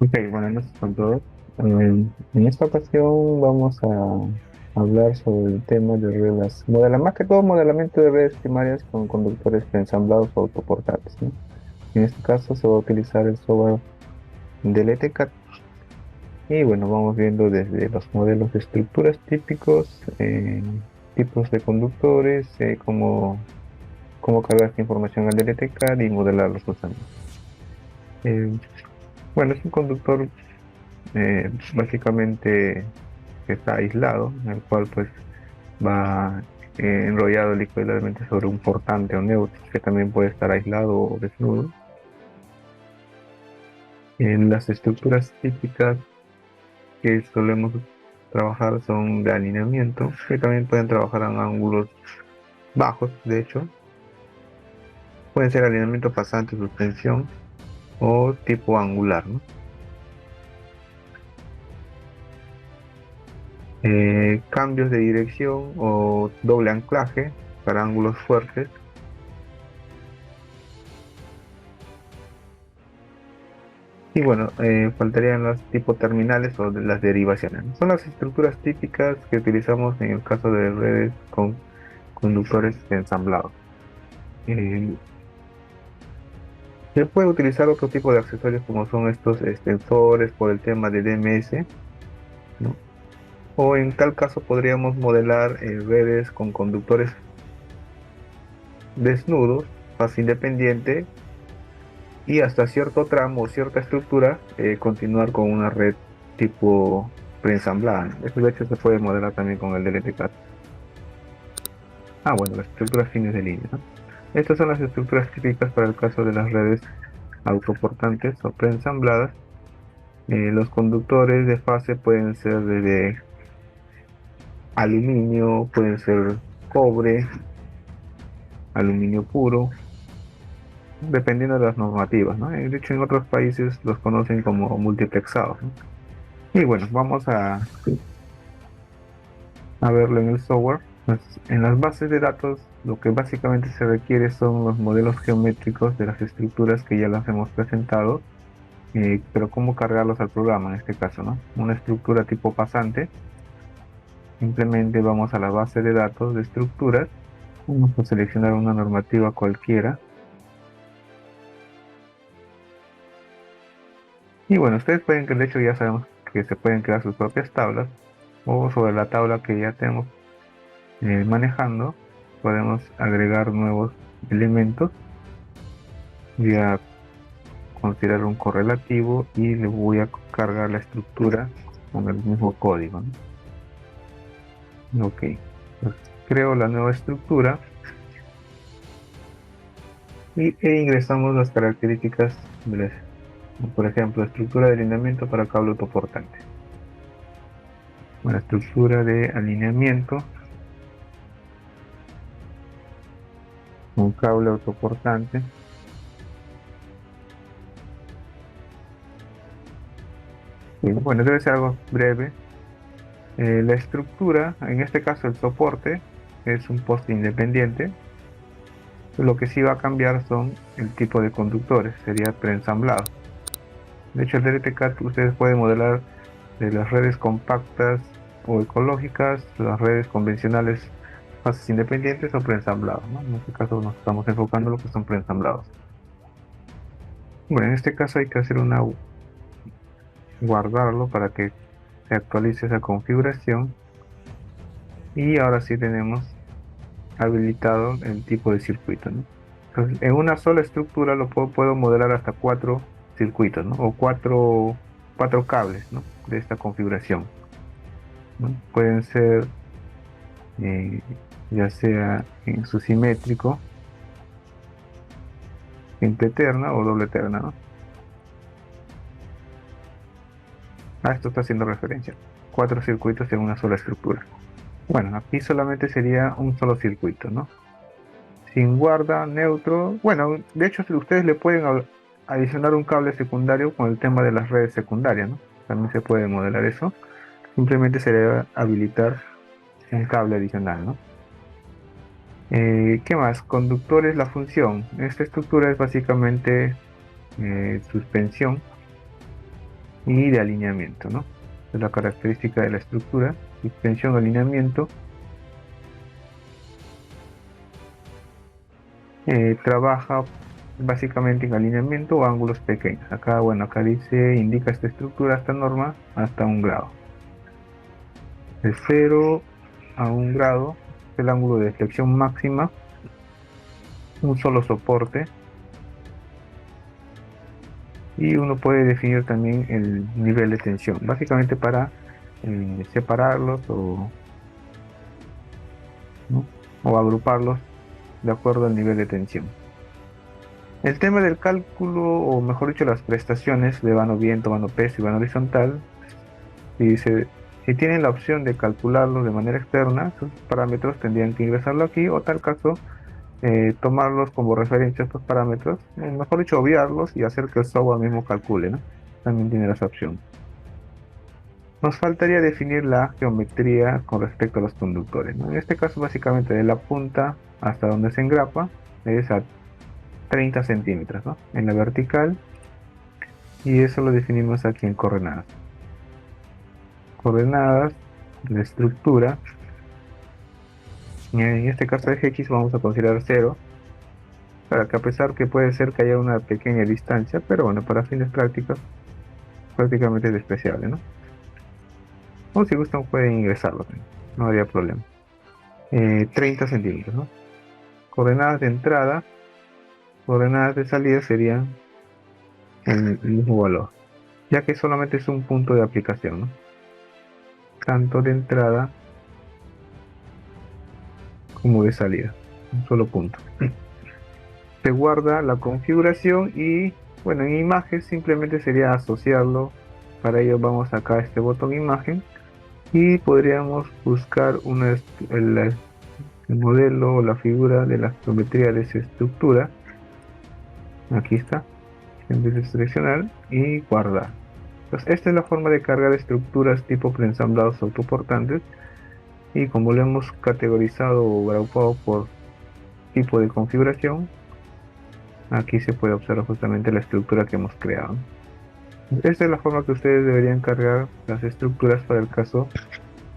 Ok, buenas noches con todos. En esta ocasión vamos a hablar sobre el tema de redes, más que todo modelamiento de redes primarias con conductores preensamblados o autoportantes, ¿no? En este caso se va a utilizar el software del ETCAT y bueno, vamos viendo desde los modelos de estructuras típicos, tipos de conductores, cómo cargar esta información al DLTCAD y modelarlos justamente. Eh, bueno, es un conductor básicamente que está aislado, en el cual pues va enrollado licuidamente sobre un portante o neutro, que también puede estar aislado o desnudo. En las estructuras típicas que solemos trabajar son de alineamiento, que también pueden trabajar en ángulos bajos, de hecho. Pueden ser alineamiento pasante, suspensión o tipo angular, ¿no? Cambios de dirección o doble anclaje para ángulos fuertes. Y bueno, faltarían los tipos terminales o de las derivaciones. Son las estructuras típicas que utilizamos en el caso de redes con conductores ensamblados. Eh, Se puede utilizar otro tipo de accesorios como son estos extensores por el tema de DMS, ¿no? O en tal caso podríamos modelar redes con conductores desnudos, fase independiente y hasta cierto tramo o cierta estructura continuar con una red tipo preensamblada, ¿no? Eso de hecho se puede modelar también con el DLTCAD. Ah, bueno, las estructuras fines de línea, ¿no? Estas son las estructuras típicas para el caso de las redes autoportantes o preensambladas. Los conductores de fase pueden ser de aluminio, pueden ser cobre, aluminio puro, dependiendo de las normativas, ¿no? De hecho, en otros países los conocen como multiplexados, ¿no? Y bueno, vamos a verlo en el software. Pues, en las bases de datos, lo que básicamente se requiere son los modelos geométricos de las estructuras que ya las hemos presentado, pero cómo cargarlos al programa en este caso, ¿no? Una estructura tipo pasante, simplemente vamos a la base de datos de estructuras, vamos a seleccionar una normativa cualquiera, y bueno, ustedes pueden, que de hecho ya sabemos que se pueden crear sus propias tablas, o sobre la tabla que ya tenemos manejando, podemos agregar nuevos elementos. Voy a considerar un correlativo y le voy a cargar la estructura con el mismo código, ¿no? Ok, pues creo la nueva estructura e ingresamos las características por ejemplo, estructura de alineamiento para cable autoportante. Bueno, estructura de alineamiento, un cable autoportante. Y bueno, debe ser algo breve. La estructura, en este caso el soporte, es un poste independiente. Lo que sí va a cambiar son el tipo de conductores, sería preensamblado. De hecho, el DLTCAD ustedes pueden modelar de las redes compactas o ecológicas, las redes convencionales, fases independientes o preensamblados, ¿no? En este caso nos estamos enfocando en lo que son preensamblados. Bueno, en este caso hay que hacer guardarlo para que se actualice esa configuración y ahora sí tenemos habilitado el tipo de circuito, ¿no? Entonces, en una sola estructura puedo modelar hasta cuatro circuitos, ¿no? O cuatro cables, ¿no? De esta configuración, ¿no? Pueden ser eh, ya sea en su simétrico, simple terna o doble terna, ¿no? A esto está haciendo referencia. Cuatro circuitos en una sola estructura. Bueno, aquí solamente sería un solo circuito, ¿no? Sin guarda, neutro. Bueno, de hecho, si ustedes le pueden adicionar un cable secundario con el tema de las redes secundarias, ¿no? También se puede modelar eso. Simplemente se debe habilitar un cable adicional, ¿no? ¿Qué más? Conductores, la función. Esta estructura es básicamente suspensión. y de alineamiento, ¿no? Es la característica de la estructura, extensión, alineamiento. Trabaja básicamente en alineamiento o ángulos pequeños. Acá, bueno, acá dice, indica esta estructura, esta norma, hasta 1 grado. De 0 a 1 grado es el ángulo de deflexión máxima, un solo soporte, y uno puede definir también el nivel de tensión, básicamente para separarlos ¿no? o agruparlos de acuerdo al nivel de tensión. El tema del cálculo, o mejor dicho, las prestaciones de vano viento, vano peso y vano horizontal, si tienen la opción de calcularlo de manera externa, sus parámetros tendrían que ingresarlo aquí, o tal caso, tomarlos como referencia a estos parámetros, mejor dicho, obviarlos y hacer que el software mismo calcule, ¿no? También tiene esa opción. Nos faltaría definir la geometría con respecto a los conductores, ¿no? En este caso, básicamente, de la punta hasta donde se engrapa es a 30 centímetros, ¿no? En la vertical, y eso lo definimos aquí en coordenadas. Coordenadas de la estructura, en este caso de X vamos a considerar 0, para que, a pesar que puede ser que haya una pequeña distancia, pero bueno, para fines prácticos, prácticamente es despreciable, ¿no? O si gustan pueden ingresarlo también, no habría problema. 30 centímetros, ¿no? Coordenadas de entrada, coordenadas de salida serían el mismo valor, ya que solamente es un punto de aplicación, ¿no? Tanto de entrada como de salida, un solo punto. Se guarda la configuración y, bueno, en imagen simplemente sería asociarlo. Para ello vamos acá a este botón imagen y podríamos buscar el modelo o la figura de la geometría de esa estructura. Aquí está, en vez de seleccionar y guardar. Entonces, esta es la forma de cargar estructuras tipo preensamblados autoportantes, y como lo hemos categorizado o agrupado por tipo de configuración, aquí se puede observar justamente la estructura que hemos creado. Esta es la forma que ustedes deberían cargar las estructuras para el caso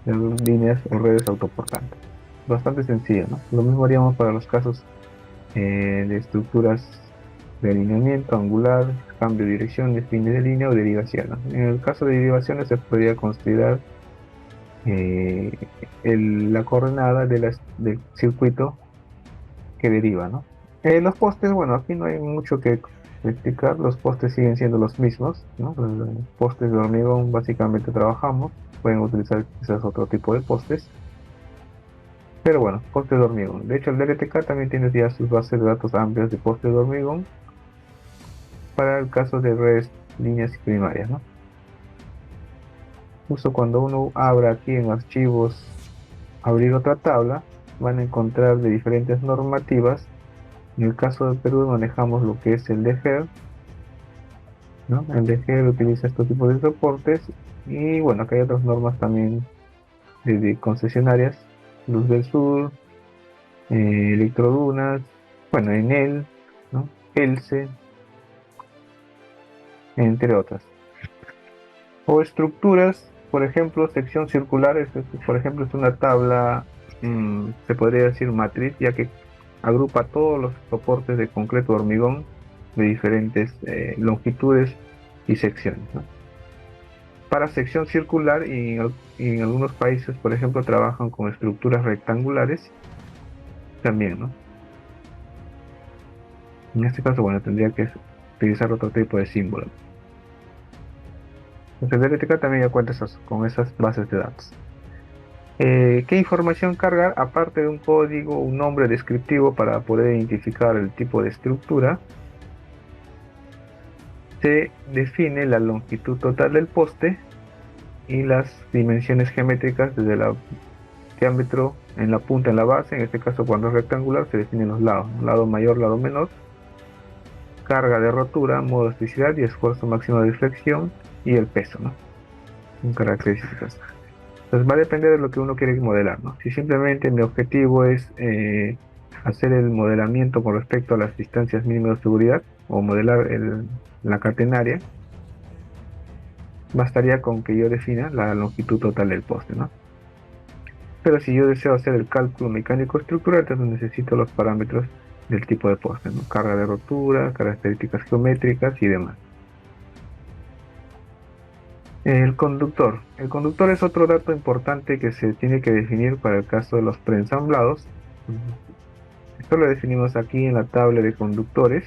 de líneas o redes autoportantes. Bastante sencillo, ¿no? Lo mismo haríamos para los casos de estructuras de alineamiento angular, cambio de dirección, fin de línea o derivación, ¿no? En el caso de derivaciones se podría considerar eh, la coordenada del circuito que deriva, ¿no? Los postes, bueno, aquí no hay mucho que explicar, los postes siguen siendo los mismos, ¿no? Los postes de hormigón básicamente trabajamos, pueden utilizar quizás otro tipo de postes, pero bueno, postes de hormigón. De hecho, el DLTK también tiene ya sus bases de datos amplias de postes de hormigón para el caso de redes, líneas y primarias, ¿no? Justo cuando uno abra aquí en archivos, abrir otra tabla, van a encontrar de diferentes normativas. En el caso de Perú manejamos lo que es el DGER, ¿no? El DGER utiliza estos tipos de soportes, y bueno, acá hay otras normas también de concesionarias, Luz del Sur, Electrodunas, bueno, Enel, ¿no? ELSE, entre otras. O estructuras, por ejemplo, sección circular, por ejemplo, es una tabla, se podría decir matriz, ya que agrupa todos los soportes de concreto de hormigón de diferentes longitudes y secciones, ¿no? Para sección circular, y en algunos países, por ejemplo, trabajan con estructuras rectangulares también, ¿no? En este caso, bueno, tendría que utilizar otro tipo de símbolo. Entonces, DLTK también ya cuenta con esas bases de datos. ¿Qué información cargar? Aparte de un código, un nombre descriptivo para poder identificar el tipo de estructura, se define la longitud total del poste y las dimensiones geométricas desde el diámetro en la punta, en la base. En este caso, cuando es rectangular, se definen los lados, ¿no? Lado mayor, lado menor, carga de rotura, modo de elasticidad y esfuerzo máximo de deflexión, y el peso, ¿no? Son características. Entonces va a depender de lo que uno quiere modelar, ¿no? Si simplemente mi objetivo es hacer el modelamiento con respecto a las distancias mínimas de seguridad, o modelar la catenaria, Bastaría con que yo defina la longitud total del poste, ¿no? Pero si yo deseo hacer el cálculo mecánico estructural, entonces necesito los parámetros del tipo de poste, ¿no? Carga de rotura, características geométricas y demás. El conductor. El conductor es otro dato importante que se tiene que definir para el caso de los preensamblados. Esto lo definimos aquí en la tabla de conductores,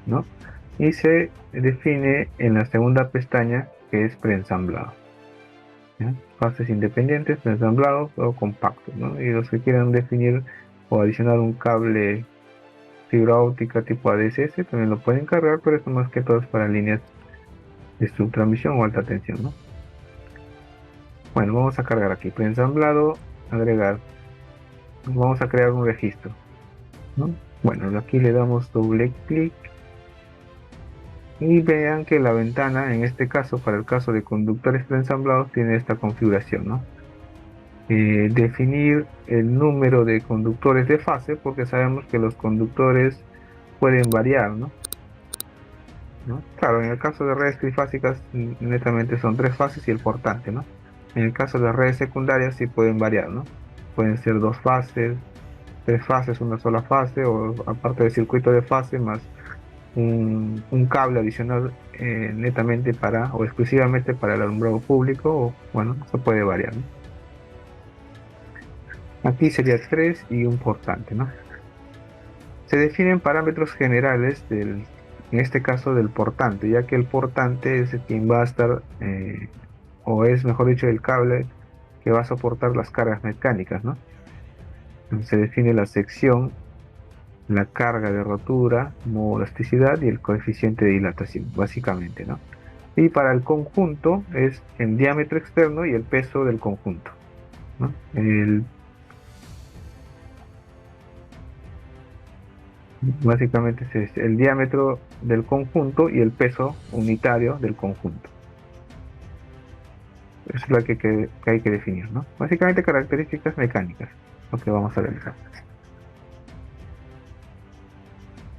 ¿no? Y se define en la segunda pestaña, que es preensamblado, ¿ya? Fases independientes, preensamblados o compactos, ¿no? Y los que quieran definir o adicionar un cable fibra óptica tipo ADSS también lo pueden cargar, pero esto más que todo es para líneas de subtransmisión o alta tensión, ¿no? Bueno, vamos a cargar aquí, preensamblado, agregar. Vamos a crear un registro, ¿no? Bueno, aquí le damos doble clic y vean que la ventana, en este caso, para el caso de conductores preensamblados, tiene esta configuración, ¿no? Definir el número de conductores de fase, porque sabemos que los conductores pueden variar, ¿no? Claro, en el caso de redes trifásicas, netamente son tres fases y el portante, ¿no? En el caso de redes secundarias sí pueden variar, ¿no? Pueden ser dos fases, tres fases, una sola fase, o aparte del circuito de fase, más un cable adicional netamente para o exclusivamente para el alumbrado público, o bueno, eso puede variar, ¿no? Aquí sería tres y un portante, ¿no? Se definen parámetros generales en este caso del portante, ya que el portante es quien va a estar, o es mejor dicho, el cable que va a soportar las cargas mecánicas, ¿no? Se define la sección, la carga de rotura, modo elasticidad y el coeficiente de dilatación, básicamente, ¿no? Y para el conjunto es el diámetro externo y el peso del conjunto, ¿no? Básicamente es el diámetro del conjunto y el peso unitario del conjunto. Eso es lo que hay que definir, ¿no? Básicamente características mecánicas, lo que vamos a realizar.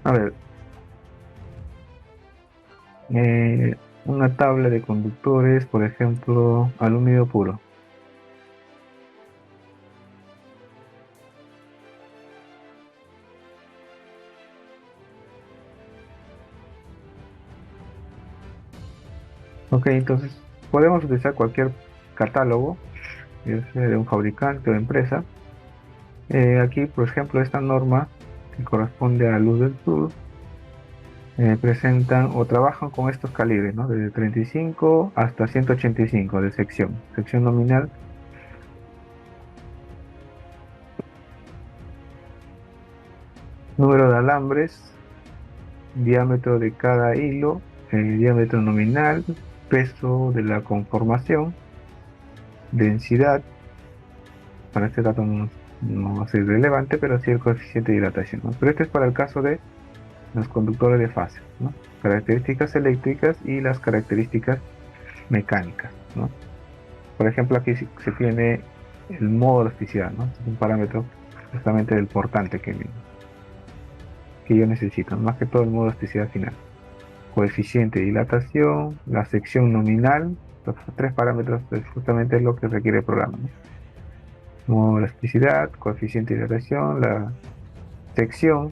A ver, una tabla de conductores, por ejemplo, aluminio puro. Ok, entonces podemos utilizar cualquier catálogo, ya sea de un fabricante o empresa. Aquí, por ejemplo, esta norma que corresponde a Luz del Sur, presentan o trabajan con estos calibres, ¿no? Desde 35 hasta 185 de sección. Sección nominal, número de alambres, diámetro de cada hilo, diámetro nominal, peso de la conformación, densidad. Para este dato no es relevante, pero sí el coeficiente de dilatación, ¿no? Pero este es para el caso de los conductores de fase, ¿no? Características eléctricas y las características mecánicas, ¿no? Por ejemplo, aquí se tiene el modo de elasticidad, ¿no? Es un parámetro justamente del portante que yo necesito, ¿no? Más que todo el modo de elasticidad final. Coeficiente de dilatación, la sección nominal, los tres parámetros es justamente lo que requiere el programa, ¿no? Modo de elasticidad, coeficiente de dilatación, la sección,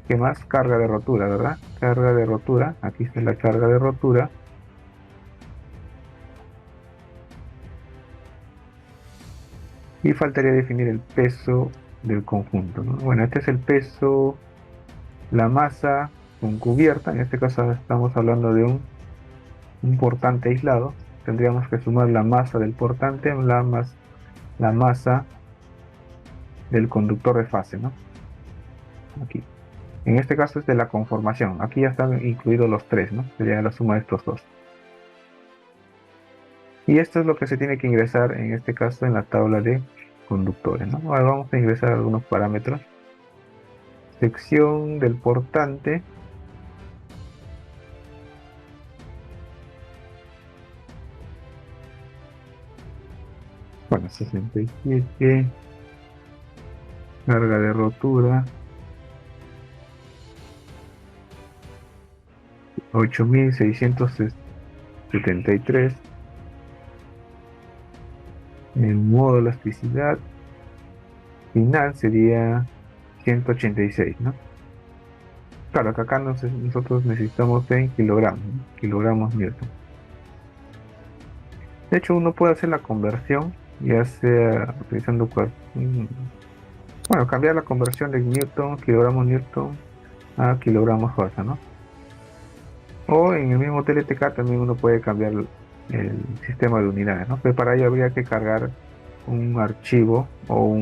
¿qué más? Carga de rotura, ¿verdad? Carga de rotura, aquí está la carga de rotura. Y faltaría definir el peso del conjunto, ¿no? Bueno, este es el peso, la masa con cubierta, en este caso estamos hablando de un portante aislado. Tendríamos que sumar la masa del portante más la masa del conductor de fase, ¿no? Aquí. En este caso es de la conformación. Aquí ya están incluidos los tres, ¿no? Sería la suma de estos dos. Y esto es lo que se tiene que ingresar en este caso en la tabla de conductores, ¿no? Ahora vamos a ingresar algunos parámetros. Sección del portante. Bueno, 67, carga de rotura, 8673. En modo elasticidad final sería 186, ¿no? Claro, que acá nosotros necesitamos en kilogramos, ¿no? Kilogramos Newton. De hecho, uno puede hacer la conversión, ya sea utilizando, bueno, cambiar la conversión de Newton a kilogramos fuerza, ¿no? O en el mismo TLTK también uno puede cambiar el sistema de unidades, ¿no? Pero para ello habría que cargar un archivo o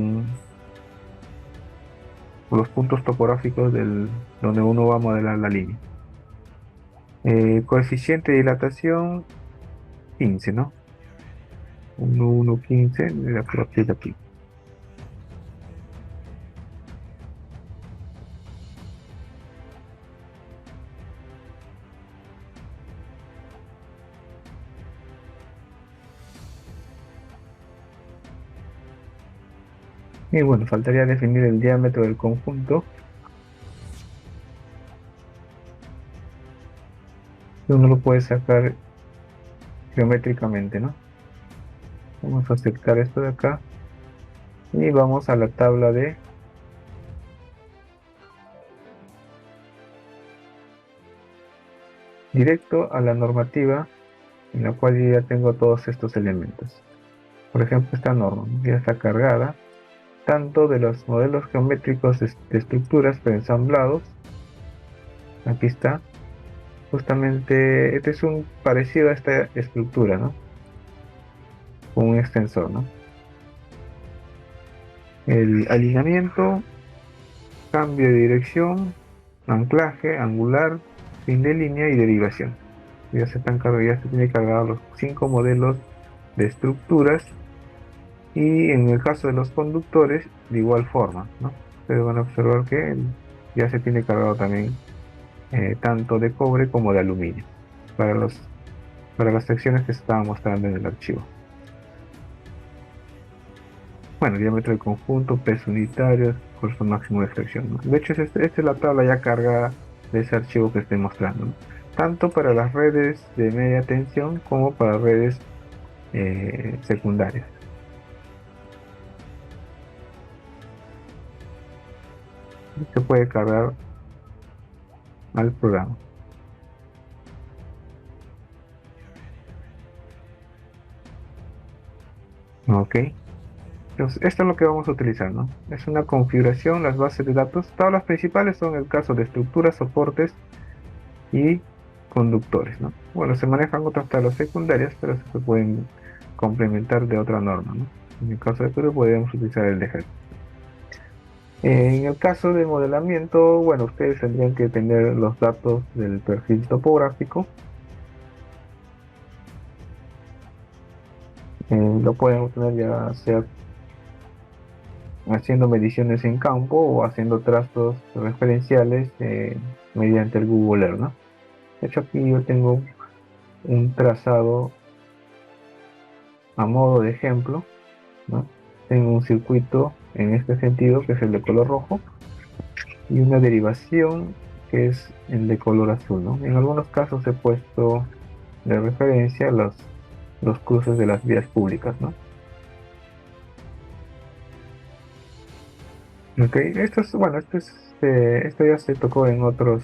los puntos topográficos donde uno va a modelar la línea. Coeficiente de dilatación 15, ¿no? 1,15 de la propiedad aquí. Y bueno, faltaría definir el diámetro del conjunto, que uno lo puede sacar geométricamente, ¿no? Vamos a aceptar esto de acá y vamos a la tabla de directo a la normativa en la cual yo ya tengo todos estos elementos. Por ejemplo, esta norma, ¿no? Ya está cargada tanto de los modelos geométricos de estructuras preensamblados. Aquí está. Justamente, este es un parecido a esta estructura, ¿no? Con un extensor, ¿no? El alineamiento, cambio de dirección, anclaje, angular, fin de línea y derivación. Ya se están cargados, ya se tiene cargados los 5 modelos de estructuras. Y en el caso de los conductores, de igual forma, ¿no? Ustedes van a observar que ya se tiene cargado también tanto de cobre como de aluminio para para las secciones que se estaban mostrando en el archivo. Bueno, diámetro del conjunto, peso unitario, esfuerzo máximo de flexión, ¿no? De hecho, esta es la tabla ya cargada de ese archivo que estoy mostrando, ¿no? Tanto para las redes de media tensión como para redes secundarias. Se puede cargar al programa. Ok. Entonces, esto es lo que vamos a utilizar, ¿no? Es una configuración, las bases de datos. Todas las principales son el caso de estructuras, soportes y conductores, ¿no? Bueno, se manejan otras tablas secundarias, pero se pueden complementar de otra norma, ¿no? En el caso de Perú podemos utilizar el de Hertz. En el caso de modelamiento, bueno, ustedes tendrían que tener los datos del perfil topográfico. Lo pueden obtener ya sea haciendo mediciones en campo o haciendo trazos referenciales mediante el Google Earth, ¿no? De hecho, aquí yo tengo un trazado a modo de ejemplo, ¿no? Tengo un circuito en este sentido, que es el de color rojo, y una derivación que es el de color azul, ¿no? En algunos casos he puesto de referencia los cruces de las vías públicas, ¿no? Ok, bueno, esto ya se tocó en otros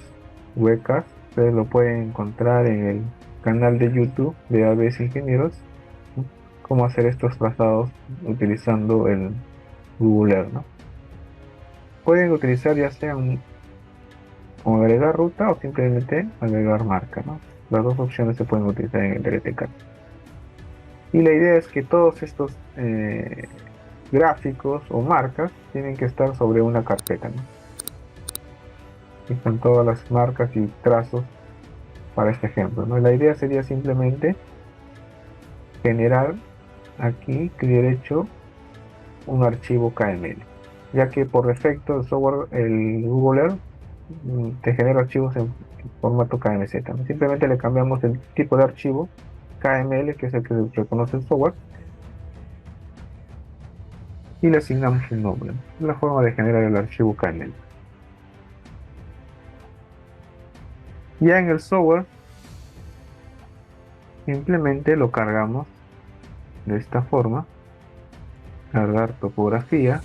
webcasts. Ustedes lo pueden encontrar en el canal de YouTube de ABS Ingenieros, ¿no? Cómo hacer estos trazados utilizando el Google Earth, ¿no? Pueden utilizar ya sea o agregar ruta o simplemente agregar marca, ¿no? Las dos opciones se pueden utilizar en el DLTK. Y la idea es que todos estos gráficos o marcas tienen que estar sobre una carpeta, ¿no? Están todas las marcas y trazos para este ejemplo, ¿no? La idea sería simplemente generar aquí, clic derecho, un archivo KML, ya que por defecto el software, el Google Earth, te genera archivos en formato KMZ, ¿no? Simplemente le cambiamos el tipo de archivo KML, que es el que reconoce el software, y le asignamos un nombre, ¿no? Es la forma de generar el archivo KML. Ya en el software simplemente lo cargamos de esta forma, cargar topografía.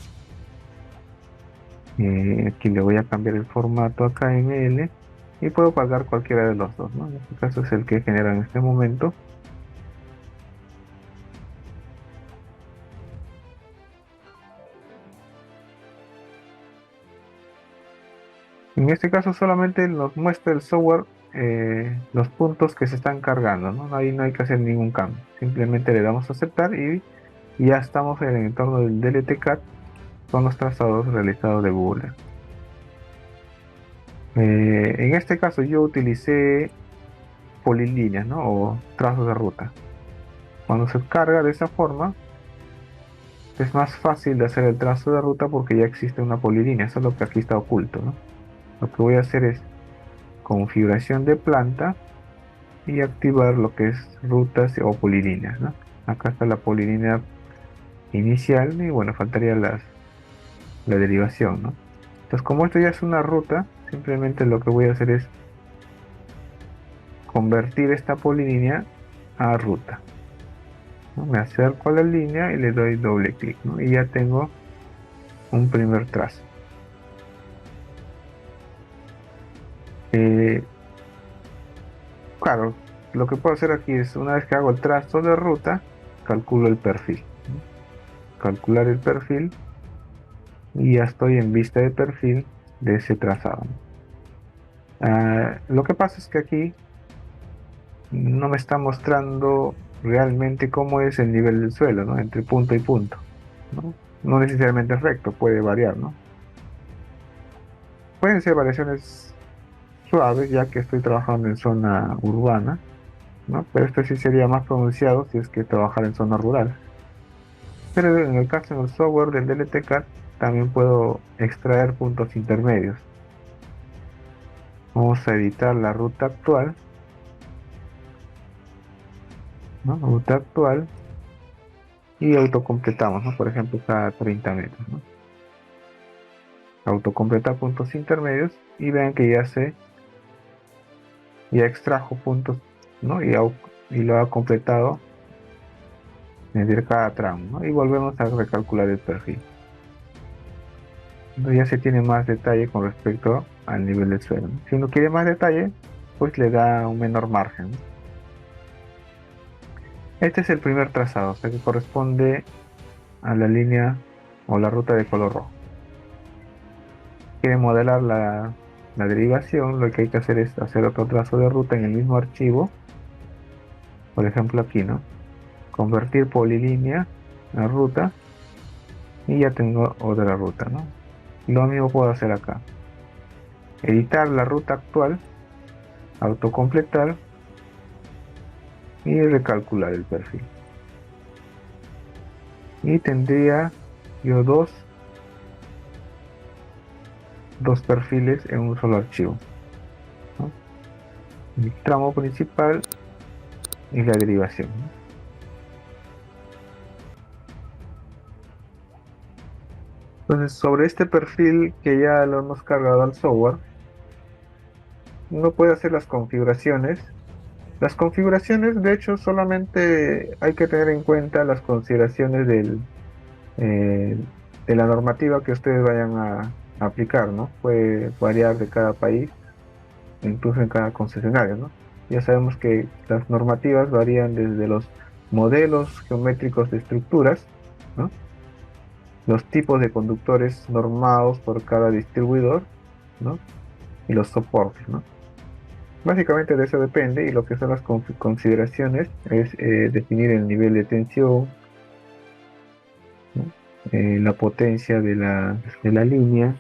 Aquí le voy a cambiar el formato a KML y puedo cargar cualquiera de los dos, ¿no? En este caso es el que genera en este momento. En este caso solamente nos muestra el software los puntos que se están cargando, ¿no? Ahí no hay que hacer ningún cambio. Simplemente le damos a aceptar y ya estamos en el entorno del DLT-CAD con los trazados realizados de Google. En este caso yo utilicé polilíneas, ¿no? O trazos de ruta. Cuando se carga de esa forma, es más fácil de hacer el trazo de ruta porque ya existe una polilínea, solo que aquí está oculto, ¿no? Lo que voy a hacer es configuración de planta y activar lo que es rutas o polilíneas, ¿no? Acá está la polilínea inicial y bueno, faltaría la derivación, ¿no? Entonces, como esto ya es una ruta, simplemente lo que voy a hacer es convertir esta polilínea a ruta, ¿no? Me acerco a la línea y le doy doble clic, ¿no? Y ya tengo un primer trazo. Eh, claro, lo que puedo hacer aquí es, una vez que hago el trazo de ruta, calculo el perfil, ¿no? Calcular el perfil y ya estoy en vista de perfil de ese trazado, ¿no? Lo que pasa es que aquí no me está mostrando realmente cómo es el nivel del suelo, ¿no? Entre punto y punto, ¿no? No necesariamente es recto, puede variar, ¿no? Pueden ser variaciones suaves, ya que estoy trabajando en zona urbana, ¿no? Pero esto sí sería más pronunciado si es que trabajar en zona rural. Pero en el caso del software del DLT-CAD, también puedo extraer puntos intermedios. Vamos a editar la ruta actual, ¿no? Ruta actual y autocompletamos, ¿no? Por ejemplo, cada 30 metros, ¿no? Autocompletar puntos intermedios y vean que ya extrajo puntos, ¿no? Y lo ha completado de cada tramo, ¿no? Y volvemos a recalcular el perfil. Entonces ya se tiene más detalle con respecto al nivel del suelo, ¿no? Si uno quiere más detalle, pues le da un menor margen, ¿no? Este es el primer trazado, o sea que corresponde a la línea o la ruta de color rojo. Quiere modelar la derivación, lo que hay que hacer es hacer otro trazo de ruta en el mismo archivo, por ejemplo aquí, ¿no? Convertir polilínea a ruta y ya tengo otra ruta, ¿no? Lo mismo puedo hacer acá. Editar la ruta actual, autocompletar y recalcular el perfil. Y tendría yo dos perfiles en un solo archivo, ¿no? El tramo principal y la derivación, ¿no? Entonces, sobre este perfil que ya lo hemos cargado al software, uno puede hacer las configuraciones. Las configuraciones, de hecho, solamente hay que tener en cuenta las consideraciones eh, de la normativa que ustedes vayan a aplicar, ¿no? Puede variar de cada país, incluso en cada concesionario, ¿no? Ya sabemos que las normativas varían desde los modelos geométricos de estructuras, ¿no? Los tipos de conductores normados por cada distribuidor, ¿no? Y los soportes, ¿no? Básicamente de eso depende y lo que son las consideraciones es definir el nivel de tensión, ¿no? La potencia de la línea.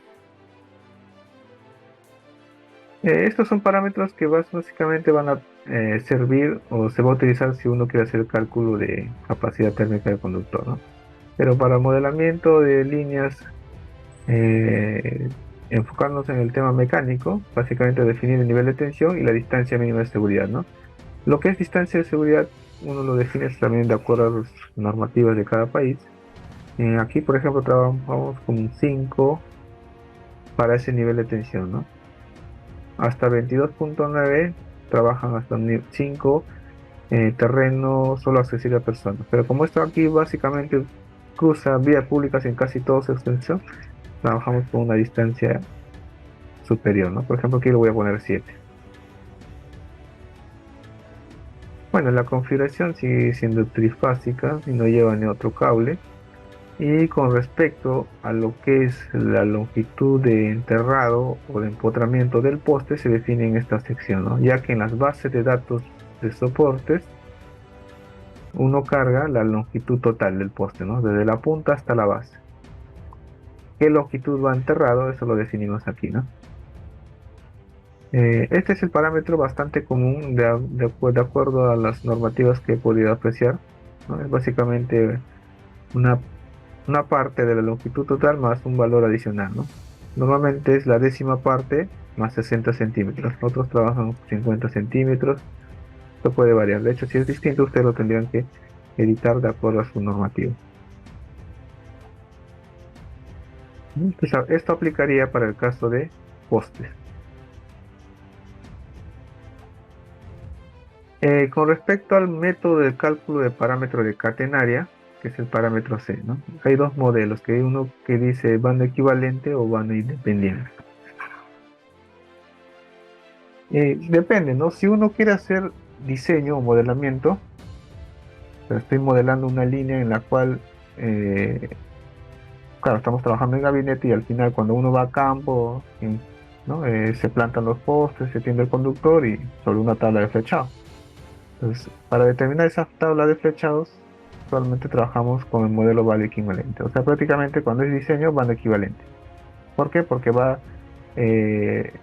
Estos son parámetros que básicamente van a servir o se va a utilizar si uno quiere hacer el cálculo de capacidad térmica del conductor, ¿no? Pero para modelamiento de líneas, eh, enfocarnos en el tema mecánico, básicamente definir el nivel de tensión y la distancia mínima de seguridad, ¿no? Lo que es distancia de seguridad, uno lo define también de acuerdo a las normativas de cada país. Aquí, por ejemplo, trabajamos con 5 para ese nivel de tensión, ¿no? Hasta 22.9 trabajan hasta un 5 terreno solo accesible a personas. Pero como esto aquí básicamente cruza vías públicas en casi toda su extensión, trabajamos con una distancia superior, ¿no? Por ejemplo, aquí le voy a poner 7. Bueno, la configuración sigue siendo trifásica y no lleva ni otro cable. Y con respecto a lo que es la longitud de enterrado o de empotramiento del poste, se define en esta sección, ¿no? Ya que en las bases de datos de soportes, uno carga la longitud total del poste, ¿no? Desde la punta hasta la base. ¿Qué longitud va enterrado? Eso lo definimos aquí, ¿no? Este es el parámetro bastante común de acuerdo a las normativas que he podido apreciar, ¿no? Es básicamente una, una parte de la longitud total más un valor adicional, ¿no? Normalmente es la décima parte más 60 centímetros. Otros trabajan con 50 centímetros. Esto puede variar. De hecho, si es distinto, ustedes lo tendrían que editar de acuerdo a su normativa. Entonces, esto aplicaría para el caso de postes. Con respecto al método de cálculo de parámetro de catenaria, que es el parámetro C, ¿no? Hay dos modelos, que hay uno que dice banda equivalente o banda independiente. Depende, ¿no? Si uno quiere hacer diseño o modelamiento, pero estoy modelando una línea en la cual, claro, estamos trabajando en gabinete y al final cuando uno va a campo, ¿no? Se plantan los postes, se tiende el conductor y sobre una tabla de flechado. Entonces, para determinar esa tabla de flechados, actualmente trabajamos con el modelo banda equivalente. O sea, prácticamente cuando es diseño, banda equivalente. ¿Por qué? Porque va eh,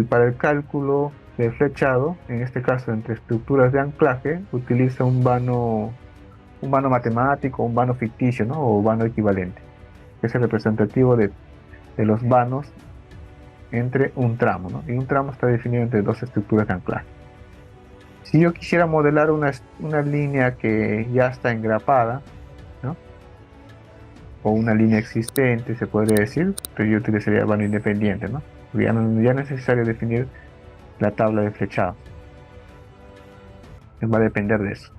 para el cálculo de flechado, en este caso entre estructuras de anclaje, utiliza un vano matemático, un vano ficticio, ¿no? O vano equivalente, que es el representativo de los vanos entre un tramo, ¿no? Y un tramo está definido entre dos estructuras de anclaje. Si yo quisiera modelar una línea que ya está engrapada, ¿no? O una línea existente, se podría decir, pero yo utilizaría vano independiente, ¿no? Porque ya no es necesario definir la tabla de flechado. Va a depender de eso.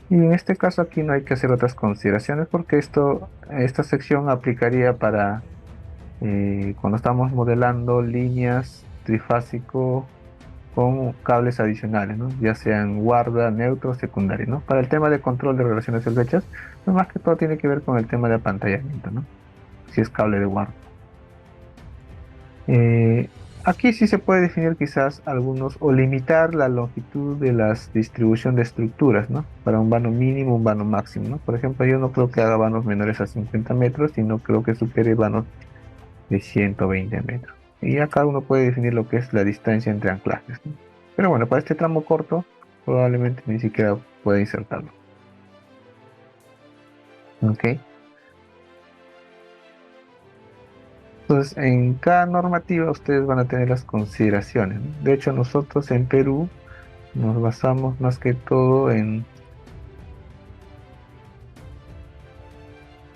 Y en este caso aquí no hay que hacer otras consideraciones porque esta sección aplicaría para cuando estamos modelando líneas trifásico con cables adicionales, ¿no? Ya sean guarda, neutro, secundario, ¿no? Para el tema de control de relaciones estrechas, pues más que todo tiene que ver con el tema de apantallamiento, ¿no? Si es cable de guarda. Eh, Aquí sí se puede definir quizás algunos o limitar la longitud de la distribución de estructuras, ¿no? Para un vano mínimo, un vano máximo, ¿no? Por ejemplo, yo no creo que haga vanos menores a 50 metros, sino creo que supere vanos de 120 metros. Y ya cada uno puede definir lo que es la distancia entre anclajes, ¿no? Pero bueno, para este tramo corto, probablemente ni siquiera pueda insertarlo. ¿Ok? Entonces, en cada normativa ustedes van a tener las consideraciones, ¿no? De hecho, nosotros en Perú nos basamos más que todo en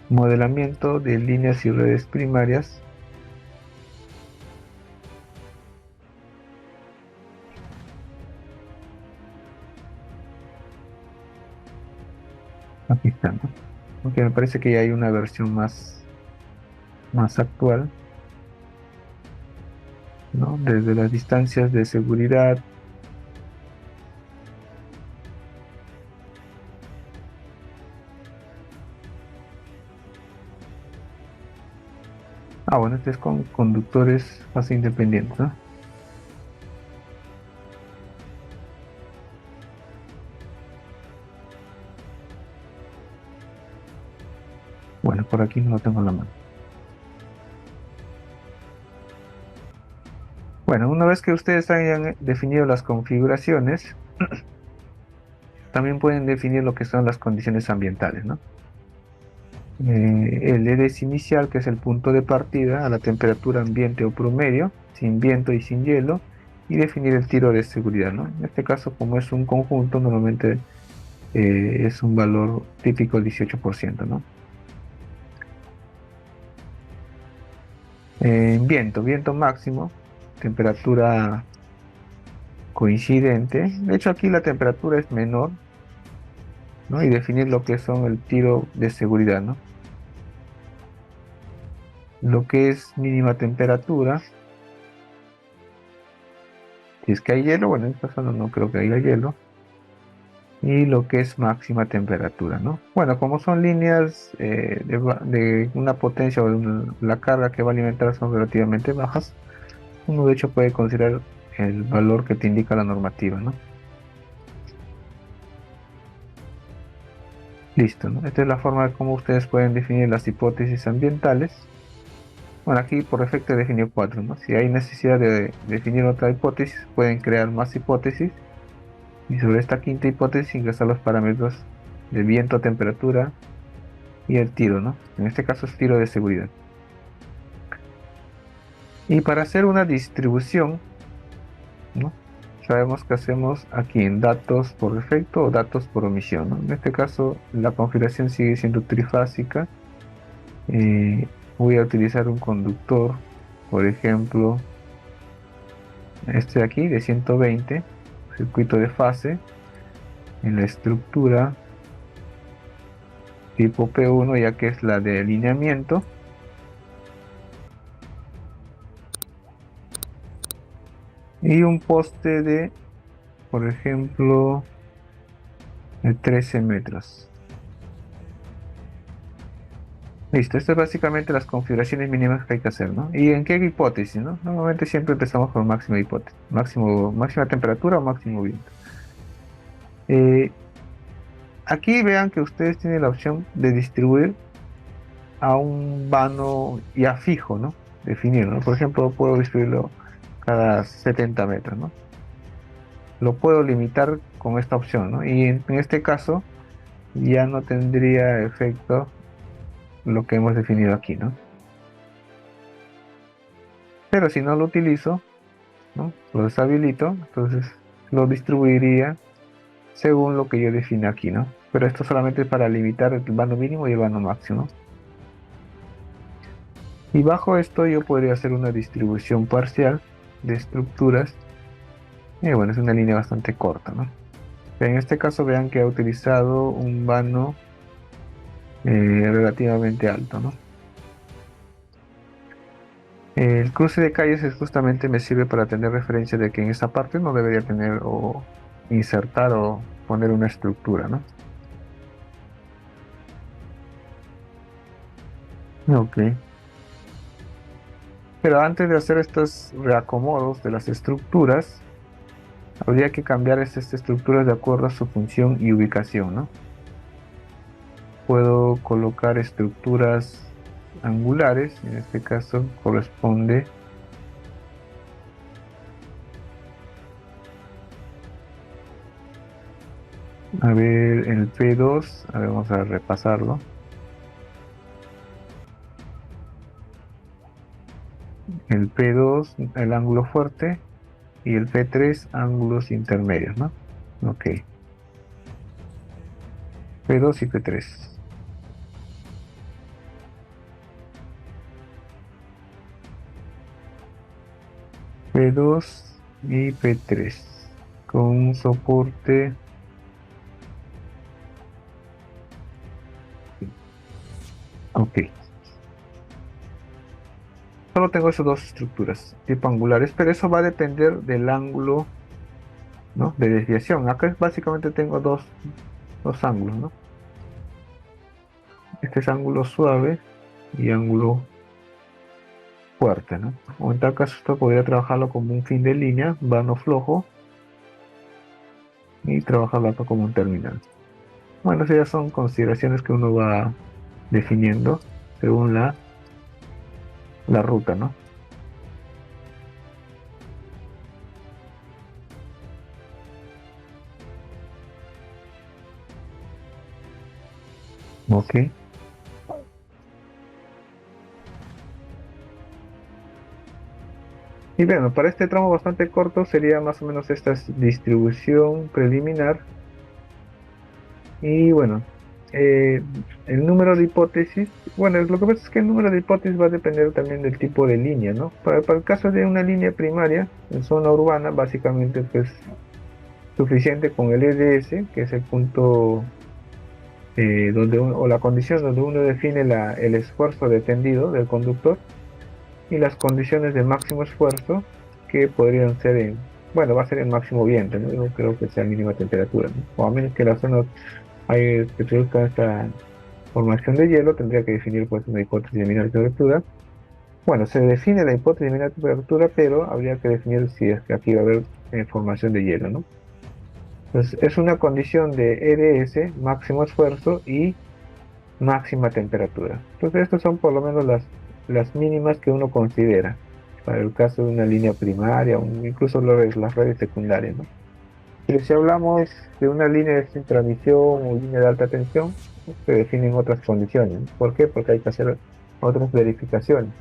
modelamiento de líneas y redes primarias. Aquí está, ¿no? Aunque me parece que ya hay una versión más actual, ¿no? Desde las distancias de seguridad. Ah, bueno, este es con conductores fase independientes, ¿no? Bueno, por aquí no lo tengo en la mano. Bueno, una vez que ustedes hayan definido las configuraciones, también pueden definir lo que son las condiciones ambientales, ¿no? El EDES inicial, que es el punto de partida a la temperatura ambiente o promedio, sin viento y sin hielo, y definir el tiro de seguridad, ¿no? En este caso, como es un conjunto, normalmente es un valor típico el 18%, ¿no? Viento máximo, temperatura coincidente. De hecho, aquí la temperatura es menor, ¿no? Y definir lo que son el tiro de seguridad, ¿no? Lo que es mínima temperatura, si es que hay hielo, bueno, en esta zona no creo que haya hielo. Y lo que es máxima temperatura, ¿no? Bueno, como son líneas de una potencia o de la carga que va a alimentar son relativamente bajas, uno de hecho puede considerar el valor que te indica la normativa, ¿no? Listo, ¿no? Esta es la forma de cómo ustedes pueden definir las hipótesis ambientales. Bueno, aquí por defecto he definido cuatro, ¿no? Si hay necesidad de definir otra hipótesis, pueden crear más hipótesis y sobre esta quinta hipótesis ingresar los parámetros de viento, temperatura y el tiro, ¿no? En este caso es tiro de seguridad. Y para hacer una distribución, ¿no? Sabemos que hacemos aquí en datos por defecto o datos por omisión, ¿no? En este caso, la configuración sigue siendo trifásica. Voy a utilizar un conductor, por ejemplo, este de aquí de 120, circuito de fase, en la estructura tipo P1, ya que es la de alineamiento, y un poste de, por ejemplo, de 13 metros. Listo, esto es básicamente las configuraciones mínimas que hay que hacer, ¿no? ¿Y en qué hipótesis, no? Normalmente siempre empezamos con máxima hipótesis, máxima temperatura o máximo viento. Eh, Aquí vean que ustedes tienen la opción de distribuir a un vano ya fijo, ¿no? Definirlo, ¿no? Por ejemplo, puedo distribuirlo cada 70 metros, ¿no? Lo puedo limitar con esta opción, ¿no? Y en este caso ya no tendría efecto lo que hemos definido aquí, ¿no? Pero si no lo utilizo, ¿no? Lo deshabilito, entonces lo distribuiría según lo que yo define aquí, ¿no? Pero esto solamente es para limitar el vano mínimo y el vano máximo. Y bajo esto yo podría hacer una distribución parcial de estructuras. Y bueno, es una línea bastante corta, ¿no? En este caso vean que ha utilizado un vano relativamente alto, ¿no? El cruce de calles es justamente me sirve para tener referencia de que en esa parte no debería tener o insertar o poner una estructura, ¿no? Ok. Pero antes de hacer estos reacomodos de las estructuras, habría que cambiar estas estructuras de acuerdo a su función y ubicación, ¿no? Puedo colocar estructuras angulares, en este caso corresponde a ver el P2, a ver, vamos a repasarlo. El P2, el ángulo fuerte, y el P3, ángulos intermedios, ¿no? Ok, P2 y P3. P2 y P3 con un soporte. Ok, solo tengo esas dos estructuras tipo angulares, pero eso va a depender del ángulo, ¿no? De desviación. Acá básicamente tengo dos ángulos, ¿no? Este es ángulo suave y ángulo fuerte, ¿no? O en tal caso esto podría trabajarlo como un fin de línea, vano flojo, y trabajarlo acá como un terminal. Bueno, esas ya son consideraciones que uno va definiendo según la ruta, ¿no? Ok. Y bueno, para este tramo bastante corto sería más o menos esta distribución preliminar. Y bueno, eh, el número de hipótesis, bueno, lo que pasa es que el número de hipótesis va a depender también del tipo de línea, ¿no? Para el caso de una línea primaria en zona urbana, básicamente pues suficiente con el EDS, que es el punto o la condición donde uno define el esfuerzo de tendido del conductor y las condiciones de máximo esfuerzo que podrían ser bueno, va a ser el máximo viento, ¿no? Yo no creo que sea mínima temperatura, ¿no? O a menos que la zona que produzca esta formación de hielo, tendría que definir pues una hipótesis de mínima temperatura. Bueno, se define la hipótesis de mínima temperatura, pero habría que definir si es que aquí va a haber formación de hielo, ¿no? Entonces, es una condición de EDS, máximo esfuerzo y máxima temperatura. Entonces, estas son por lo menos las mínimas que uno considera para el caso de una línea primaria o incluso las redes secundarias, ¿no? Pero si hablamos de una línea de sin transmisión o línea de alta tensión, se definen otras condiciones. ¿Por qué? Porque hay que hacer otras verificaciones.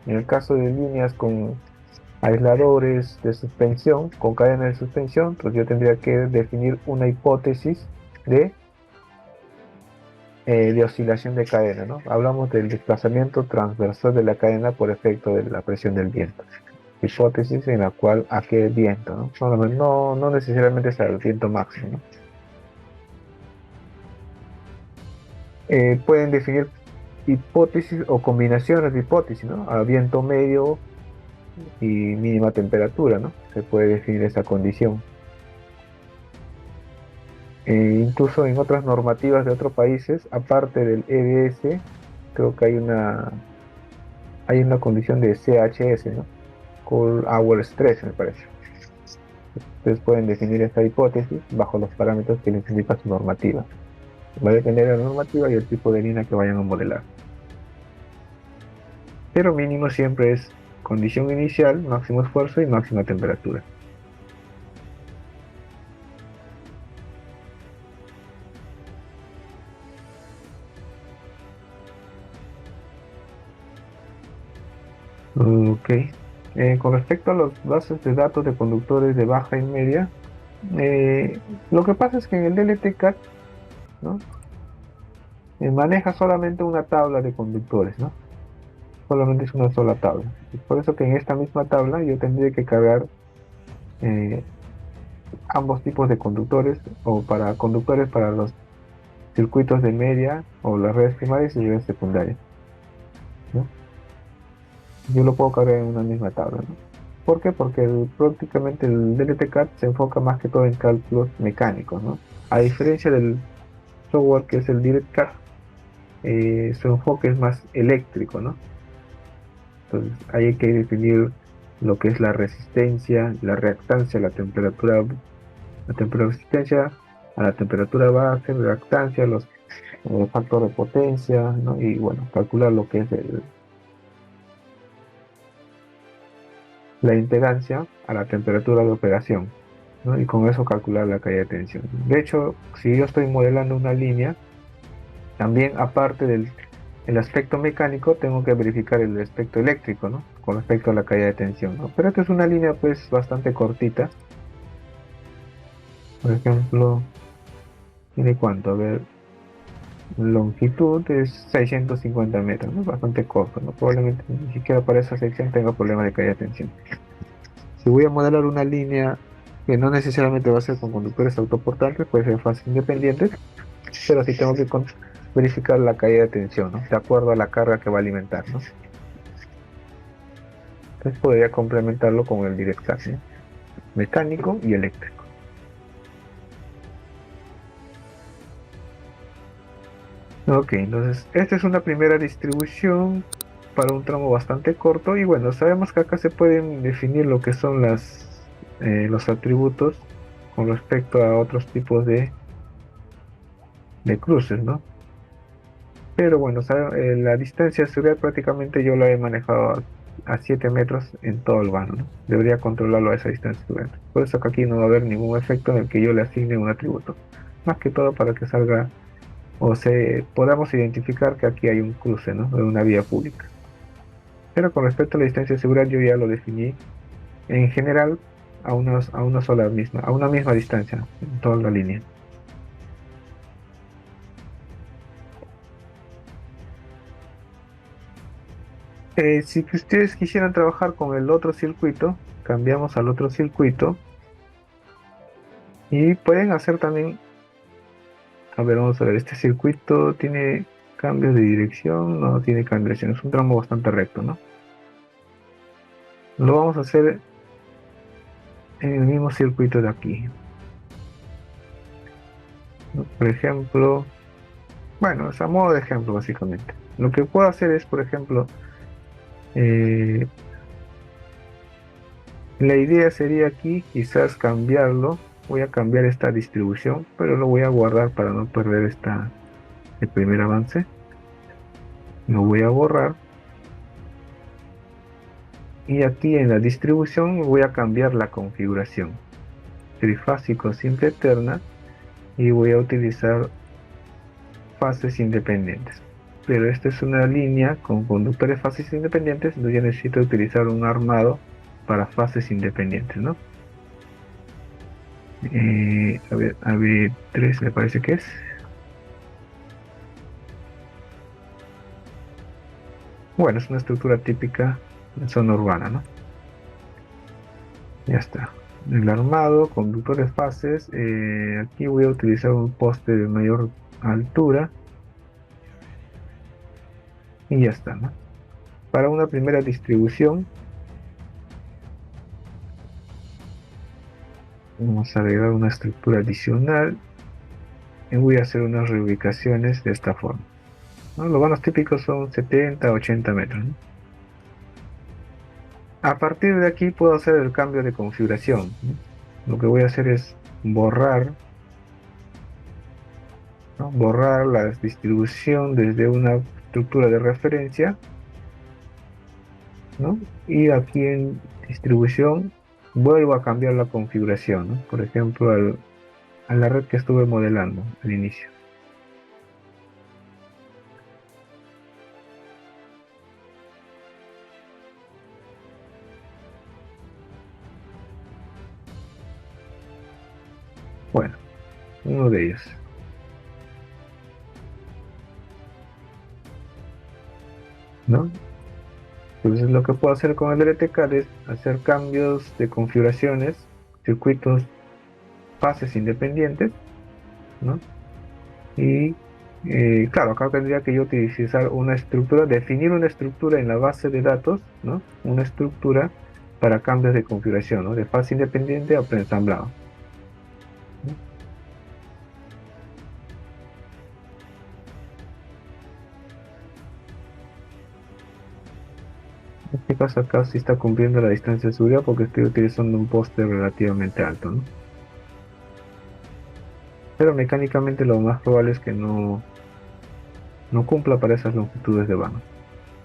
En el caso de líneas con aisladores de suspensión, con cadena de suspensión, pues yo tendría que definir una hipótesis de de oscilación de cadena, ¿no? Hablamos del desplazamiento transversal de la cadena por efecto de la presión del viento. Hipótesis en la cual a qué viento, ¿no? No necesariamente es al viento máximo, ¿no? Pueden definir hipótesis o combinaciones de hipótesis, ¿no? A viento medio y mínima temperatura, ¿no? Se puede definir esa condición. Incluso en otras normativas de otros países, aparte del EDS, creo que hay una condición de CHS, ¿no? Cold Hour Stress, me parece. Ustedes pueden definir esta hipótesis bajo los parámetros que les indica su normativa. Va a depender de la normativa y el tipo de línea que vayan a modelar. Pero mínimo siempre es condición inicial, máximo esfuerzo y máxima temperatura. Ok. Con respecto a las bases de datos de conductores de baja y media, lo que pasa es que en el DLT-CAT, ¿no? Maneja solamente una tabla de conductores, ¿no? Solamente es una sola tabla. Es por eso que en esta misma tabla yo tendría que cargar eh, ambos tipos de conductores o para conductores para los circuitos de media o las redes primarias y redes secundarias, ¿no? Yo lo puedo cargar en una misma tabla, ¿no? ¿Por qué? Porque prácticamente el DLT-CAD se enfoca más que todo en cálculos mecánicos, ¿no? A diferencia del software que es el DirectCAD, su enfoque es más eléctrico, ¿no? Entonces, ahí hay que definir lo que es la resistencia, la reactancia, la temperatura resistencia a la temperatura base, reactancia, los factores de potencia, ¿no? Y bueno, calcular lo que es la impedancia a la temperatura de operación, ¿no? Y con eso calcular la caída de tensión. De hecho, si yo estoy modelando una línea, también aparte del el aspecto mecánico, tengo que verificar el aspecto eléctrico, ¿no? Con respecto a la caída de tensión, ¿no? Pero esta es una línea pues bastante cortita. Por ejemplo, ¿tiene cuánto? A ver, longitud es 650 metros, ¿no? Bastante corto, ¿no? Probablemente ni siquiera para esa sección tenga problema de caída de tensión. Si voy a modelar una línea que no necesariamente va a ser con conductores autoportantes, puede ser fases independientes, pero sí tengo que verificar la caída de tensión, ¿no? De acuerdo a la carga que va a alimentar, ¿no? Entonces podría complementarlo con el directcad, ¿no? Mecánico y eléctrico. Ok, entonces esta es una primera distribución para un tramo bastante corto y bueno, sabemos que acá se pueden definir lo que son los atributos con respecto a otros tipos de cruces, ¿no? Pero bueno, la distancia de seguridad prácticamente yo la he manejado a 7 metros en todo el vano, ¿no? Debería controlarlo a esa distancia de seguridad. Por eso que aquí no va a haber ningún efecto en el que yo le asigne un atributo. Más que todo para que salga o podamos identificar que aquí hay un cruce, ¿no? De una vía pública. Pero con respecto a la distancia de seguridad yo ya lo definí en general a una a una misma distancia en toda la línea. Si que ustedes quisieran trabajar con el otro circuito, cambiamos al otro circuito y pueden hacer también, a ver, vamos a ver, este circuito tiene cambios de dirección, no tiene cambio de dirección, es un tramo bastante recto, ¿no? Lo vamos a hacer en el mismo circuito de aquí, ¿no? Por ejemplo, bueno, es a modo de ejemplo básicamente. Lo que puedo hacer es, por ejemplo, eh, la idea sería aquí quizás cambiarlo. Voy a cambiar esta distribución, pero lo voy a guardar para no perder el primer avance. Lo voy a borrar y aquí en la distribución voy a cambiar la configuración. Trifásico simple eterna y voy a utilizar fases independientes. Pero esta es una línea con conductores fases independientes, entonces ya necesito utilizar un armado para fases independientes, ¿no? A ver, AB3 me parece que es. Bueno, es una estructura típica en zona urbana, ¿no? Ya está. El armado, conductores fases. Aquí voy a utilizar un poste de mayor altura y ya está, ¿no? Para una primera distribución, vamos a agregar una estructura adicional y voy a hacer unas reubicaciones de esta forma, ¿no? Los vanos típicos son 70, 80 metros, ¿no? A partir de aquí puedo hacer el cambio de configuración, ¿no? Lo que voy a hacer es borrar, ¿no? Borrar la distribución desde una estructura de referencia, ¿no? Y aquí en distribución vuelvo a cambiar la configuración, ¿no? Por ejemplo, a la red que estuve modelando al inicio. Bueno, uno de ellos, ¿no? Entonces lo que puedo hacer con el LTCAD es hacer cambios de configuraciones, circuitos, fases independientes, ¿no? Y claro, acá tendría que yo utilizar una estructura, definir una estructura en la base de datos, ¿no? Una estructura para cambios de configuración, ¿no? De fase independiente a preensamblado, ¿no? En este caso acá sí está cumpliendo la distancia de seguridad porque estoy utilizando un poste relativamente alto, ¿no? Pero mecánicamente lo más probable es que no cumpla para esas longitudes de vano.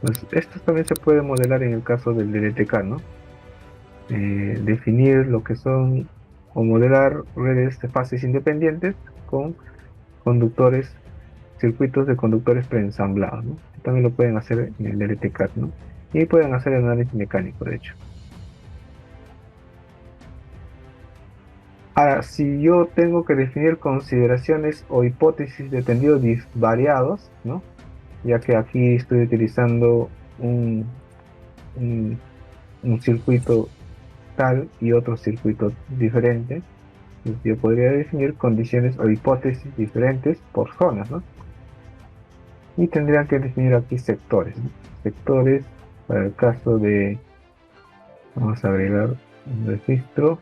Pues esto también se puede modelar en el caso del DLTK, ¿no? Definir lo que son o modelar redes de fases independientes con conductores, circuitos de conductores preensamblados, ¿no? También lo pueden hacer en el DLTK, ¿no? Y pueden hacer el análisis mecánico, de hecho. Ahora, si yo tengo que definir consideraciones o hipótesis de tendido variados, ¿no? Ya que aquí estoy utilizando un, un circuito tal y otro circuito diferente, pues yo podría definir condiciones o hipótesis diferentes por zonas, ¿no? Y tendría que definir aquí sectores, ¿no? Sectores para el caso de, vamos a agregar un registro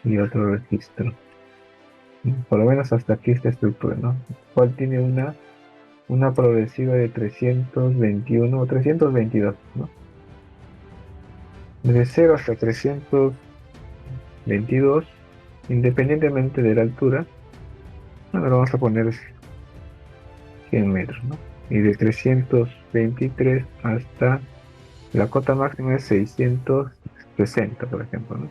y otro registro. Por lo menos hasta aquí esta estructura, ¿no? Cual tiene una progresiva de 321 o 322, ¿no? De 0 hasta 322, independientemente de la altura, bueno, lo vamos a poner 100 metros, ¿no? Y de 323 hasta la cota máxima es 660, por ejemplo, ¿no?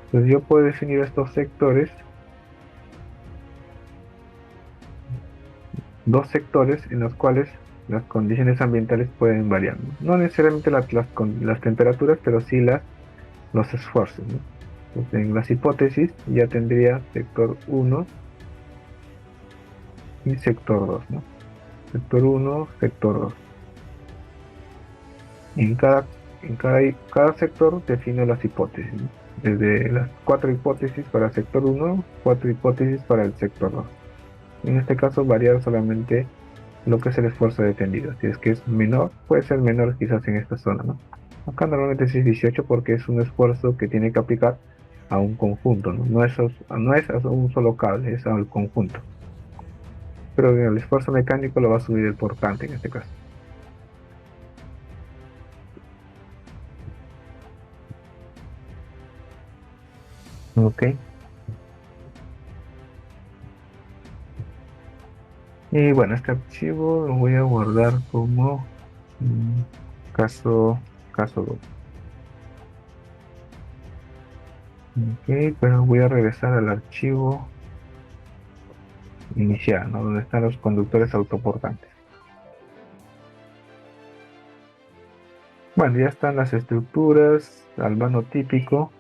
Entonces yo puedo definir estos sectores, dos sectores en los cuales las condiciones ambientales pueden variar, ¿no? No necesariamente las temperaturas, pero sí los esfuerzos, ¿no? Entonces, en las hipótesis ya tendría sector 1 y sector 2, ¿no? sector uno, sector 2. En cada sector defino las hipótesis, ¿no? Desde las 4 hipótesis para el sector uno, 4 hipótesis para el sector 2. En este caso varía solamente lo que es el esfuerzo dependido. Si es que es menor, puede ser menor quizás en esta zona, ¿no? Acá normalmente sí es 18 porque es un esfuerzo que tiene que aplicar a un conjunto, ¿no? No es a un solo cable, es al conjunto. Pero el esfuerzo mecánico lo va a subir el portante en este caso. Ok. Y bueno, este archivo lo voy a guardar como mm, caso, caso 2. Ok, pero voy a regresar al archivo inicial, ¿no? Donde están los conductores autoportantes. Bueno, ya están las estructuras, al vano típico.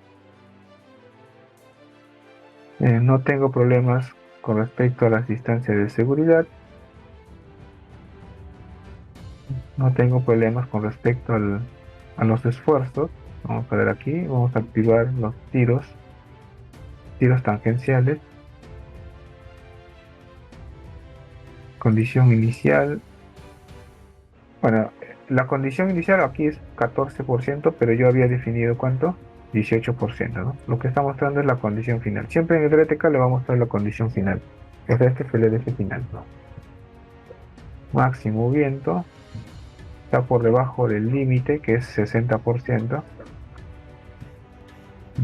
No tengo problemas con respecto a las distancias de seguridad. No tengo problemas con respecto a los esfuerzos. Vamos a ver aquí, vamos a activar los tiros tangenciales. Condición inicial. Bueno, la condición inicial aquí es 14%, pero yo había definido ¿cuánto? 18%, ¿no? Lo que está mostrando es la condición final. Siempre en el RTK le va a mostrar la condición final. O sea, este es el EDF final, ¿no? Máximo viento. Está por debajo del límite, que es 60%.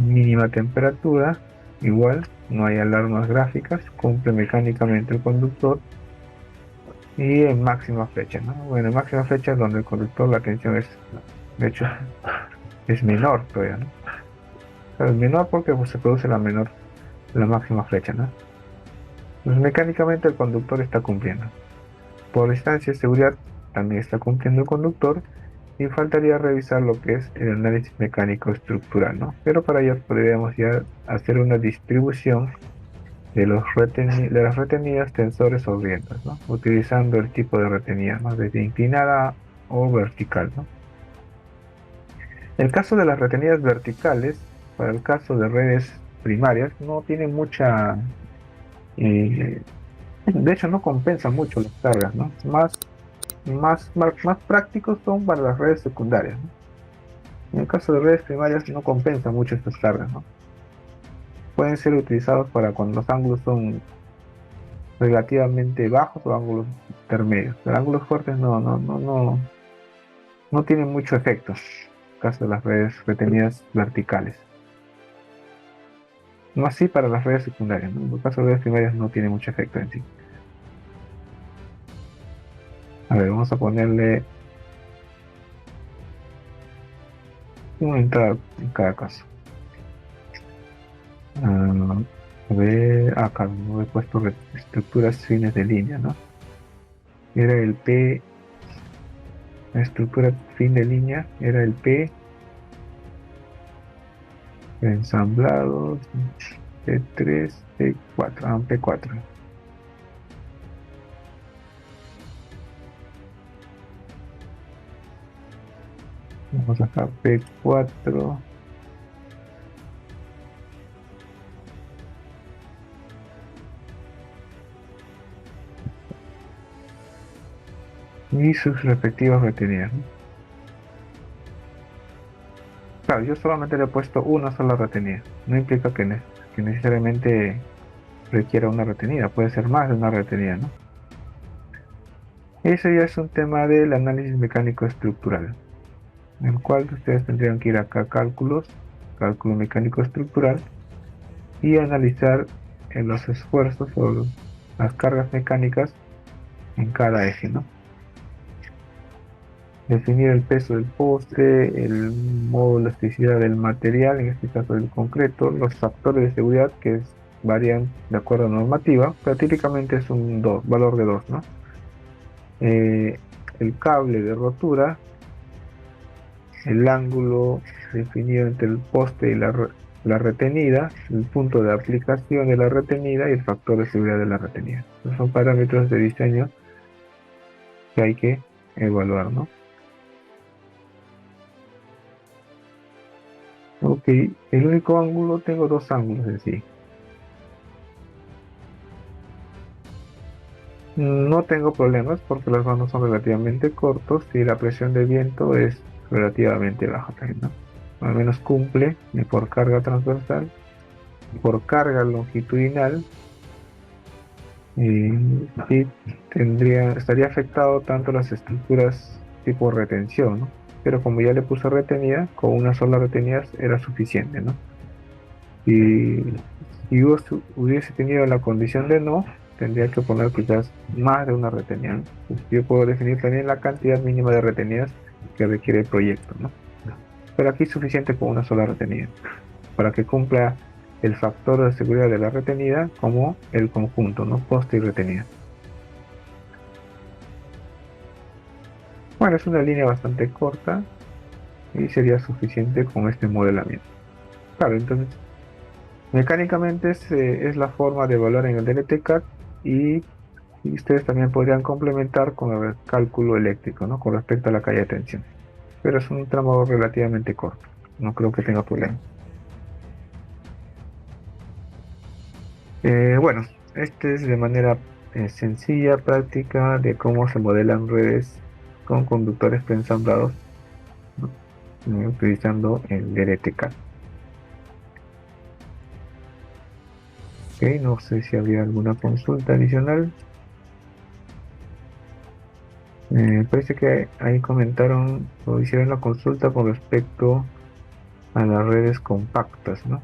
Mínima temperatura. Igual, no hay alarmas gráficas. Cumple mecánicamente el conductor. Y en máxima flecha, ¿no? Bueno, en máxima flecha es donde el conductor la tensión es, de hecho, es menor todavía, ¿no? Pero es menor porque pues, se produce la máxima flecha, ¿no? Entonces, mecánicamente el conductor está cumpliendo. Por distancia de seguridad también está cumpliendo el conductor y faltaría revisar lo que es el análisis mecánico estructural, ¿no? Pero para ello podríamos ya hacer una distribución de las retenidas, tensores o grietas, ¿no? Utilizando el tipo de retenida, ¿no? Desde inclinada o vertical, ¿no? El caso de las retenidas verticales, para el caso de redes primarias, no tiene mucha, eh, de hecho no compensa mucho las cargas, ¿no? Más prácticos son para las redes secundarias, ¿no? En el caso de redes primarias no compensa mucho estas cargas, ¿no? Pueden ser utilizados para cuando los ángulos son relativamente bajos o ángulos intermedios. Pero ángulos fuertes no tienen mucho efecto. En el caso de las redes retenidas verticales. No así para las redes secundarias, ¿no? En el caso de redes primarias no tiene mucho efecto en sí. A ver, vamos a ponerle una entrada en cada caso. A ver, acá no he puesto estructuras fines de línea, ¿no? Era el P, la estructura fin de línea, era el P, ensamblado, P3, P4, P4. Vamos acá, P4. Y sus respectivas retenidas, ¿no? Claro, yo solamente le he puesto una sola retenida. No implica que necesariamente requiera una retenida, puede ser más de una retenida, ¿no? Eso ya es un tema del análisis mecánico estructural, en el cual ustedes tendrían que ir acá a cálculos, cálculo mecánico estructural, y analizar los esfuerzos o las cargas mecánicas en cada eje, ¿no? Definir el peso del poste, el modo de elasticidad del material, en este caso del concreto, los factores de seguridad varían de acuerdo a la normativa, pero típicamente es un valor de 2, ¿no? Eh, el cable de rotura, el ángulo definido entre el poste y la retenida, el punto de aplicación de la retenida y el factor de seguridad de la retenida. Estos son parámetros de diseño que hay que evaluar, ¿no? Ok, el único ángulo, tengo dos ángulos en sí. No tengo problemas porque los vanos son relativamente cortos y la presión de viento es relativamente baja también, ¿no? Al menos cumple por carga transversal, por carga longitudinal, y estaría afectado tanto las estructuras tipo retención, ¿no? Pero como ya le puse retenida, con una sola retenida era suficiente, ¿no? Y si hubiese tenido la condición de no, tendría que poner quizás más de una retenida, ¿no? Yo puedo definir también la cantidad mínima de retenidas que requiere el proyecto, ¿no? Pero aquí es suficiente con una sola retenida, para que cumpla el factor de seguridad de la retenida como el conjunto, ¿no? Poste y retenida. Bueno, es una línea bastante corta y sería suficiente con este modelamiento. Claro, entonces, mecánicamente es la forma de evaluar en el DLT-CAD y ustedes también podrían complementar con el cálculo eléctrico, ¿no? Con respecto a la calle de tensión. Pero es un tramo relativamente corto. No creo que tenga problema. Bueno, este es de manera sencilla, práctica, de cómo se modelan redes con conductores preensamblados, ¿no? Utilizando el DLT-CAD. Ok, no sé si habría alguna consulta adicional. Parece que ahí comentaron o hicieron la consulta con respecto a las redes compactas, ¿no?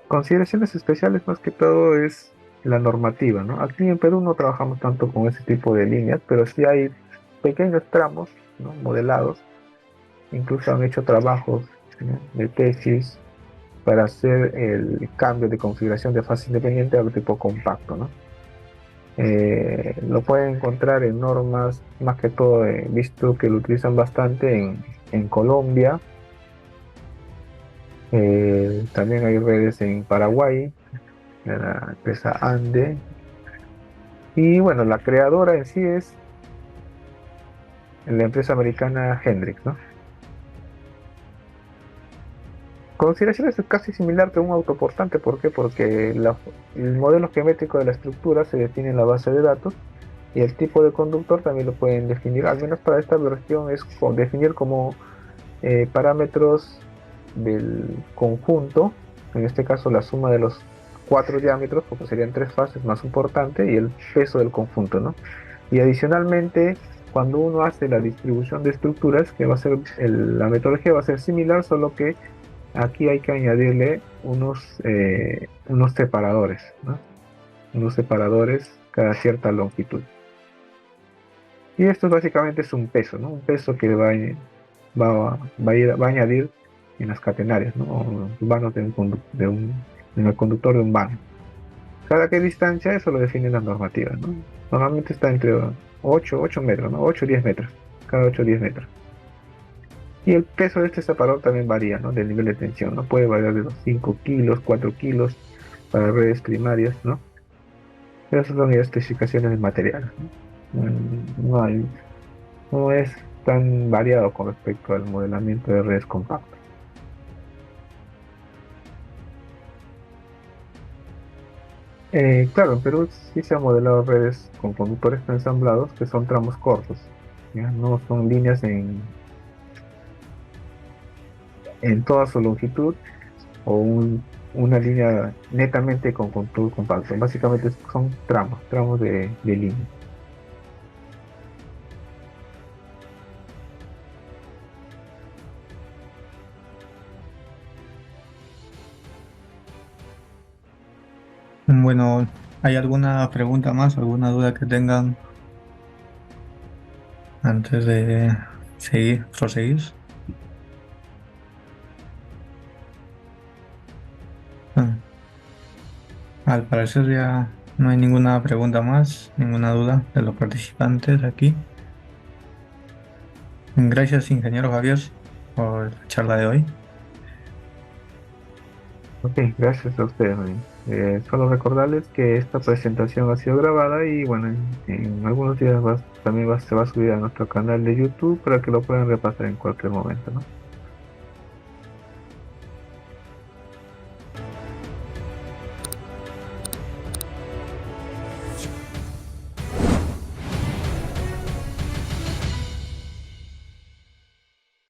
Consideraciones especiales más que todo es la normativa, ¿no? Aquí en Perú no trabajamos tanto con ese tipo de líneas, pero sí hay pequeños tramos, ¿no? Modelados, incluso han hecho trabajos, ¿no? De tesis para hacer el cambio de configuración de fase independiente a tipo compacto, ¿no? Lo pueden encontrar en normas, más que todo he visto que lo utilizan bastante en Colombia. También hay redes en Paraguay, de la empresa Ande. Y bueno, la creadora en sí es la empresa americana Hendrix, ¿no? Consideraciones es casi similar que un autoportante. ¿Por qué? Porque el modelo geométrico de la estructura se define en la base de datos y el tipo de conductor también lo pueden definir, al menos para esta versión es definir como parámetros del conjunto, en este caso la suma de los cuatro diámetros, porque serían tres fases más un portante, y el peso del conjunto, ¿no? Y adicionalmente, cuando uno hace la distribución de estructuras, que va a ser la metodología va a ser similar, solo que aquí hay que añadirle unos separadores, ¿no? Unos separadores cada cierta longitud. Y esto básicamente es un peso, ¿no? Un peso que va a añadir en las catenarias, ¿no? O los vanos en el conductor de un vano. ¿Cada qué distancia? Eso lo define la normativa, ¿no? Normalmente está entre 8 metros, ¿no? 8 o 10 metros. Cada 8 o 10 metros. Y el peso de este separador también varía, ¿no? Del nivel de tensión, ¿no? Puede variar de los 5 kilos, 4 kilos para redes primarias, ¿no? Pero esas son las especificaciones del material, ¿no? No hay, no es tan variado con respecto al modelamiento de redes compactas. Claro, en Perú sí se han modelado redes con conductores preensamblados que son tramos cortos, ¿ya? No son líneas en toda su longitud o una línea netamente con conductor compacto. Básicamente son tramos de línea. Bueno, ¿hay alguna pregunta más, alguna duda que tengan antes de proseguir? Ah, al parecer ya no hay ninguna pregunta más, ninguna duda de los participantes aquí. Gracias, ingeniero Javier, por la charla de hoy. Ok, gracias a ustedes, Marín. Solo recordarles que esta presentación ha sido grabada y bueno, en algunos días también se va a subir a nuestro canal de YouTube para que lo puedan repasar en cualquier momento, ¿no?